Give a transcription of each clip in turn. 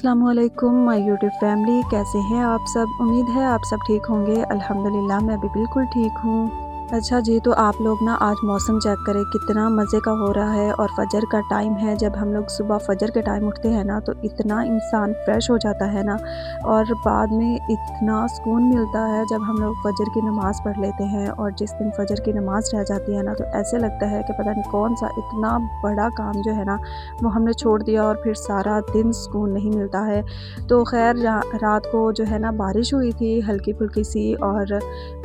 अस्सलामुअलैकुम my YouTube family, कैसे हैं आप सब। उम्मीद है आप सब ठीक होंगे। अल्हम्दुलिल्लाह मैं भी बिल्कुल ठीक हूँ। अच्छा जी, तो आप लोग ना आज मौसम चेक करें कितना मज़े का हो रहा है और फजर का टाइम है। जब हम लोग सुबह फजर के टाइम उठते हैं ना तो इतना इंसान फ्रेश हो जाता है ना, और बाद में इतना सुकून मिलता है जब हम लोग फजर की नमाज़ पढ़ लेते हैं। और जिस दिन फजर की नमाज़ रह जाती है ना तो ऐसे लगता है कि पता नहीं कौन सा इतना बड़ा काम जो है ना वो हमने छोड़ दिया और फिर सारा दिन सुकून नहीं मिलता है। तो खैर रात को जो है ना बारिश हुई थी हल्की फुल्की सी, और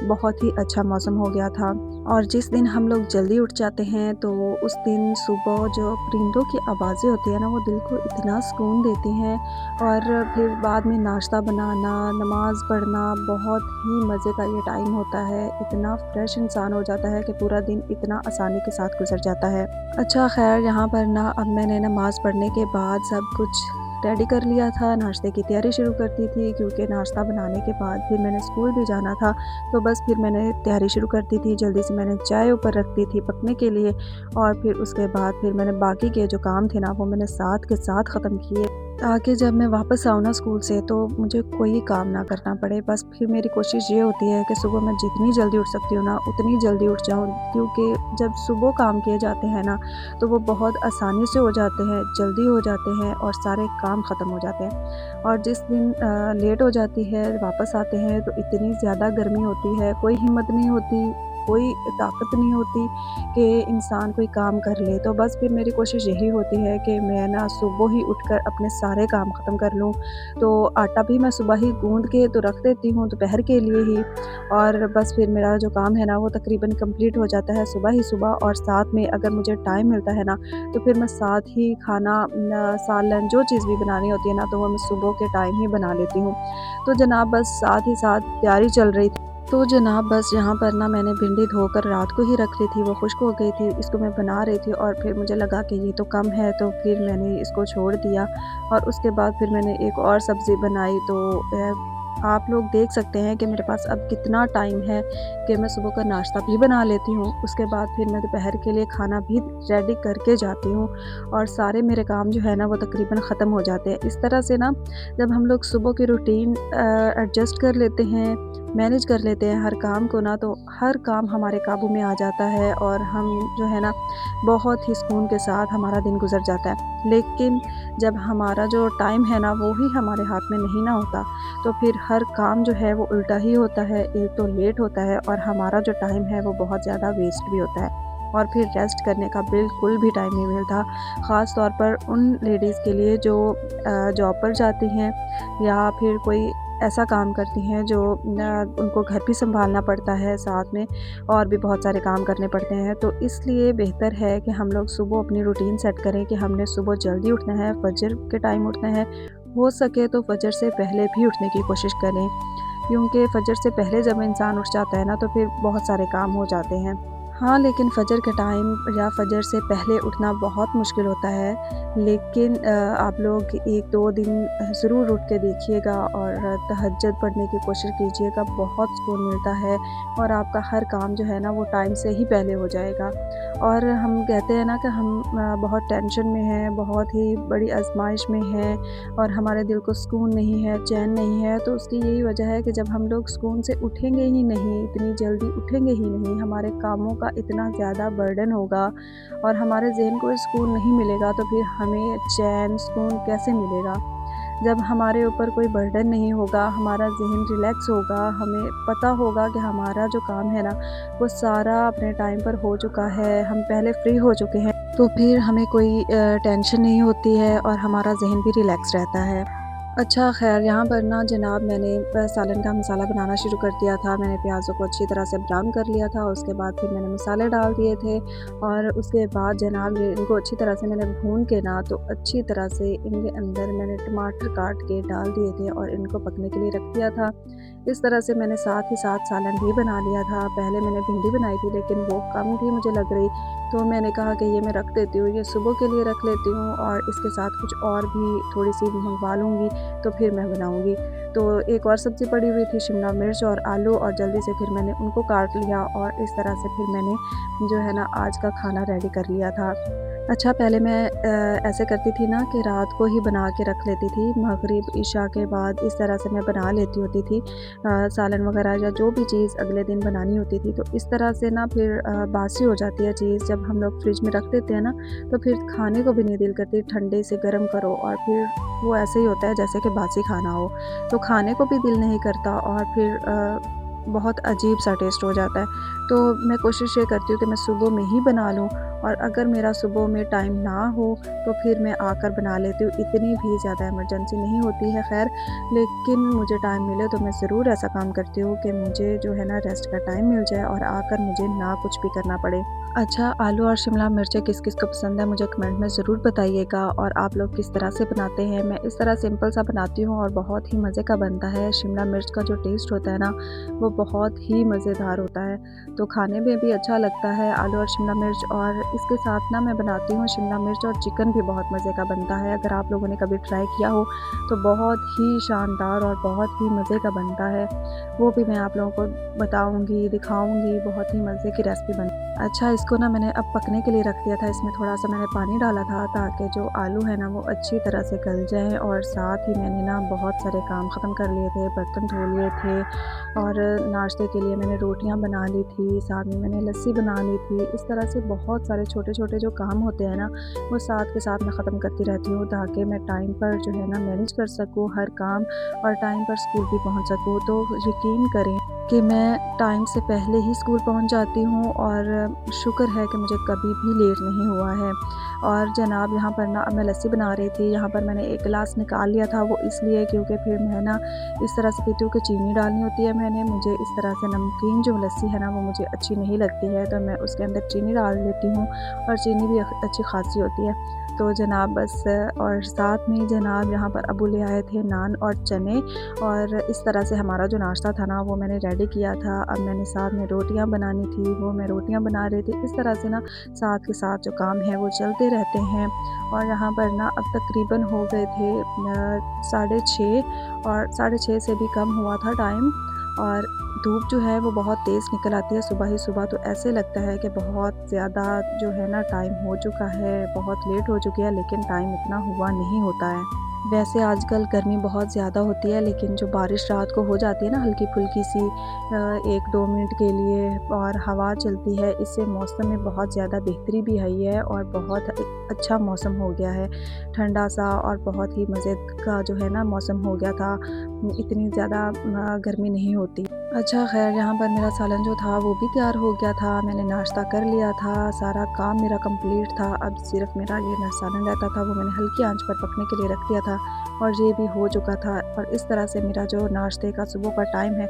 बहुत ही अच्छा मौसम हो गया था। और जिस दिन हम लोग जल्दी उठ जाते हैं तो उस दिन सुबह जो परिंदों की आवाज़ें होती है ना वो दिल को इतना सुकून देती हैं। और फिर बाद में नाश्ता बनाना, नमाज़ पढ़ना, बहुत ही मज़े का ये टाइम होता है। इतना फ्रेश इंसान हो जाता है कि पूरा दिन इतना आसानी के साथ गुजर जाता है। अच्छा खैर, यहाँ पर ना अब मैंने नमाज़ पढ़ने के बाद सब कुछ रेडी कर लिया था, नाश्ते की तैयारी शुरू कर दी थी, क्योंकि नाश्ता बनाने के बाद फिर मैंने स्कूल भी जाना था। तो बस फिर मैंने तैयारी शुरू कर दी थी, जल्दी से मैंने चाय ऊपर रख दी थी पकने के लिए। और फिर उसके बाद फिर मैंने बाकी के जो काम थे ना वो मैंने साथ के साथ ख़त्म किए, ताकि जब मैं वापस आऊँ ना स्कूल से तो मुझे कोई काम ना करना पड़े। बस फिर मेरी कोशिश ये होती है कि सुबह मैं जितनी जल्दी उठ सकती हूँ ना उतनी जल्दी उठ जाऊँ, क्योंकि जब सुबह काम किए जाते हैं ना तो वो बहुत आसानी से हो जाते हैं, जल्दी हो जाते हैं और सारे काम ख़त्म हो जाते हैं। और जिस दिन लेट हो जाती है, वापस आते हैं तो इतनी ज़्यादा गर्मी होती है, कोई हिम्मत नहीं होती, कोई ताकत नहीं होती कि इंसान कोई काम कर ले। तो बस फिर मेरी कोशिश यही होती है कि मैं ना सुबह ही उठकर अपने सारे काम ख़त्म कर लूँ। तो आटा भी मैं सुबह ही गूँध के तो रख देती हूँ दोपहर के लिए ही, और बस फिर मेरा जो काम है ना वो तकरीबन कंप्लीट हो जाता है सुबह ही सुबह। और साथ में अगर मुझे टाइम मिलता है ना तो फिर मैं साथ ही खाना सालन जो चीज़ भी बनानी होती है ना तो वो मैं सुबह के टाइम ही बना लेती हूँ। तो जनाब बस साथ ही साथ तैयारी चल रही थी। तो जनाब बस यहाँ पर ना मैंने भिंडी धोकर रात को ही रख ली थी, वो खुश्क हो गई थी, इसको मैं बना रही थी। और फिर मुझे लगा कि ये तो कम है तो फिर मैंने इसको छोड़ दिया। और उसके बाद फिर मैंने एक और सब्ज़ी बनाई। तो आप लोग देख सकते हैं कि मेरे पास अब कितना टाइम है कि मैं सुबह का नाश्ता भी बना लेती हूँ, उसके बाद फिर मैं दोपहर के लिए खाना भी रेडी करके जाती हूँ, और सारे मेरे काम जो है ना वो तकरीबन ख़त्म हो जाते हैं। इस तरह से ना जब हम लोग सुबह की रूटीन एडजस्ट कर लेते हैं, मैनेज कर लेते हैं हर काम को ना, तो हर काम हमारे काबू में आ जाता है और हम जो है ना बहुत ही सुकून के साथ हमारा दिन गुजर जाता है। लेकिन जब हमारा जो टाइम है ना वो ही हमारे हाथ में नहीं ना होता तो फिर हर काम जो है वो उल्टा ही होता है। एक तो लेट होता है और हमारा जो टाइम है वो बहुत ज़्यादा वेस्ट भी होता है, और फिर रेस्ट करने का बिल्कुल भी टाइम नहीं मिलता। ख़ास तौर पर उन लेडीज़ के लिए जो जॉब पर जाती हैं या फिर कोई ऐसा काम करती हैं जो उनको घर भी सँभालना पड़ता है, साथ में और भी बहुत सारे काम करने पड़ते हैं। तो इसलिए बेहतर है कि हम लोग सुबह अपनी रूटीन सेट करें कि हमने सुबह जल्दी उठना है, फजर के टाइम उठना है। हो सके तो फजर से पहले भी उठने की कोशिश करें, क्योंकि फजर से पहले जब इंसान उठ जाता है ना तो फिर बहुत सारे काम हो जाते हैं। हाँ, लेकिन फजर के टाइम या फजर से पहले उठना बहुत मुश्किल होता है। लेकिन आप लोग 1-2 दिन ज़रूर उठ के देखिएगा और तहज्जुद पढ़ने की कोशिश कीजिएगा, बहुत सुकून मिलता है और आपका हर काम जो है ना वो टाइम से ही पहले हो जाएगा। और हम कहते हैं ना कि हम बहुत टेंशन में हैं, बहुत ही बड़ी आज़माइश में हैं और हमारे दिल को सुकून नहीं है, चैन नहीं है, तो उसकी यही वजह है कि जब हम लोग सुकून से उठेंगे ही नहीं, इतनी जल्दी उठेंगे ही नहीं, हमारे कामों का इतना ज़्यादा बर्डन होगा और हमारे ज़हन को सुकून नहीं मिलेगा, तो फिर हमें चैन, सुकून कैसे मिलेगा? जब हमारे ऊपर कोई बर्डन नहीं होगा, हमारा ज़हन रिलैक्स होगा, हमें पता होगा कि हमारा जो काम है ना, वो सारा अपने टाइम पर हो चुका है, हम पहले फ्री हो चुके हैं, तो फिर हमें कोई टेंशन नहीं होती है और हमारा ज़हन भी रिलैक्स रहता है। अच्छा ख़ैर, यहाँ पर ना जनाब मैंने सालन का मसाला बनाना शुरू कर दिया था। मैंने प्याज़ों को अच्छी तरह से ब्राउन कर लिया था, उसके बाद फिर मैंने मसाले डाल दिए थे और उसके बाद जनाब ये इनको अच्छी तरह से मैंने भून के ना तो अच्छी तरह से इनके अंदर मैंने टमाटर काट के डाल दिए थे और इनको पकने के लिए रख दिया था। इस तरह से मैंने साथ ही साथ सालन भी बना लिया था। पहले मैंने भिंडी बनाई थी लेकिन वो कम थी मुझे लग रही, तो मैंने कहा कि ये मैं रख देती हूँ, ये सुबह के लिए रख लेती हूँ और इसके साथ कुछ और भी थोड़ी-सी मंगवा लूँगी तो फिर मैं बनाऊँगी। तो एक और सब्ज़ी पड़ी हुई थी शिमला मिर्च और आलू, और जल्दी से फिर मैंने उनको काट लिया और इस तरह से फिर मैंने जो है ना आज का खाना रेडी कर लिया था। अच्छा पहले मैं ऐसे करती थी ना कि रात को ही बना के रख लेती थी, मगरिब, इशा के बाद इस तरह से मैं बना लेती होती थी सालन वगैरह या जो भी चीज़ अगले दिन बनानी होती थी। तो इस तरह से ना फिर बासी हो जाती है चीज़ जब हम लोग फ्रिज में रख देते हैं ना, तो फिर खाने को भी नहीं दिल करती, ठंडे से गर्म करो और फिर वो ऐसे ही होता है जैसे कि बासी खाना हो। तो खाने को भी दिल नहीं करता और फिर बहुत अजीब-सा टेस्ट हो जाता है। तो मैं कोशिश ये करती हूँ कि मैं सुबह में ही बना लूँ और अगर मेरा सुबह में टाइम ना हो तो फिर मैं आकर बना लेती हूँ। इतनी भी ज़्यादा इमरजेंसी नहीं होती है ख़ैर, लेकिन मुझे टाइम मिले तो मैं ज़रूर ऐसा काम करती हूँ कि मुझे जो है ना रेस्ट का टाइम मिल जाए और आकर मुझे ना कुछ भी करना पड़े। अच्छा, आलू और शिमला मिर्चें किस-किस को पसंद है मुझे कमेंट में ज़रूर बताइएगा और आप लोग किस तरह से बनाते हैं। मैं इस तरह सिंपल सा बनाती हूँ और बहुत ही मज़े का बनता है। शिमला मिर्च का जो टेस्ट होता है ना, वो बहुत ही मज़ेदार होता है। तो खाने में भी अच्छा लगता है आलू और शिमला मिर्च, और इसके साथ ना मैं बनाती हूँ शिमला मिर्च और चिकन भी बहुत मज़े का बनता है। अगर आप लोगों ने कभी ट्राई किया हो तो बहुत ही शानदार और बहुत ही मज़े का बनता है। वो भी मैं आप लोगों को बताऊँगी, दिखाऊँगी, बहुत ही मज़े की रेसिपी बन। अच्छा, इसको ना मैंने अब पकने के लिए रख दिया था, इसमें थोड़ा-सा मैंने पानी डाला था ताकि जो आलू है ना वो अच्छी तरह से गल जाएँ, और साथ ही मैंने ना बहुत सारे काम ख़त्म कर लिए थे, बर्तन धो लिए थे और नाश्ते के लिए मैंने रोटियाँ बना ली थी, साथ में मैंने लस्सी बना ली थी। इस तरह से बहुत सारे छोटे-छोटे जो काम होते हैं ना, वो साथ के साथ मैं ख़त्म करती रहती हूँ ताकि मैं टाइम पर जो है ना मैनेज कर सकूँ हर काम और टाइम पर स्कूल भी पहुँच सकूँ। तो यकीन करें कि मैं टाइम से पहले ही स्कूल पहुंच जाती हूँ और शुक्र है कि मुझे कभी भी लेट नहीं हुआ है। और जनाब यहाँ पर ना अब मैं लस्सी बना रही थी, यहाँ पर मैंने एक गिलास निकाल लिया था, वो इसलिए क्योंकि फिर मैं ना इस तरह से पीती हूँ कि चीनी डालनी होती है मैंने, मुझे इस तरह से नमकीन जो लस्सी है ना वो मुझे अच्छी नहीं लगती है, तो मैं उसके अंदर चीनी डाल देती हूँ और चीनी भी अच्छी खासी होती है। तो जनाब बस, और साथ में जनाब यहाँ पर अबू ले आए थे नान और चने, और इस तरह से हमारा जो नाश्ता था ना वो मैंने रेडी किया था। अब मैंने साथ में रोटियां बनानी थी, वो मैं रोटियां बना रही थी। इस तरह से ना साथ के साथ जो काम है वो चलते रहते हैं। और यहाँ पर ना अब तकरीबन हो गए थे 6:30, और 6:30 से भी कम हुआ था टाइम, और धूप जो है वो बहुत तेज़ निकल आती है सुबह ही सुबह, तो ऐसे लगता है कि बहुत ज़्यादा जो है ना टाइम हो चुका है, बहुत लेट हो चुकी है, लेकिन टाइम इतना हुआ नहीं होता है। वैसे आजकल गर्मी बहुत ज़्यादा होती है, लेकिन जो बारिश रात को हो जाती है ना हल्की-फुल्की सी 1-2 मिनट के लिए, और हवा चलती है, इससे मौसम में बहुत ज़्यादा बेहतरी भी आई है और बहुत अच्छा मौसम हो गया है। ठंडा सा और बहुत ही मज़े का जो है ना मौसम हो गया था, इतनी ज़्यादा गर्मी नहीं होती। अच्छा ख़ैर, यहाँ पर मेरा सालन जो था वो भी तैयार हो गया था, मैंने नाश्ता कर लिया था, सारा काम मेरा कंप्लीट था। अब सिर्फ़ मेरा ये ना सालन रहता था, वो मैंने हल्की आंच पर पकने के लिए रख दिया था और ये भी हो चुका था, और इस तरह से मेरा जो नाश्ते का सुबह का टाइम है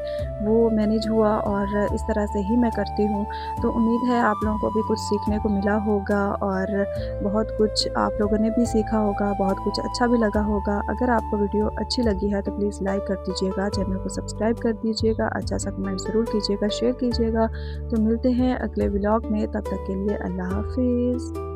वो मैनेज हुआ, और इस तरह से ही मैं करती हूँ। तो उम्मीद है आप लोगों को भी कुछ सीखने को मिला होगा और बहुत कुछ आप लोगों ने भी सीखा होगा, बहुत कुछ अच्छा भी लगा होगा। अगर आपको वीडियो अच्छी लगी है तो प्लीज़ लाइक कर दीजिएगा, चैनल को सब्सक्राइब कर दीजिएगा, अच्छा सा कमेंट ज़रूर कीजिएगा, शेयर कीजिएगा। तो मिलते हैं अगले व्लॉग में, तब तक के लिए अल्लाह हाफ़िज़।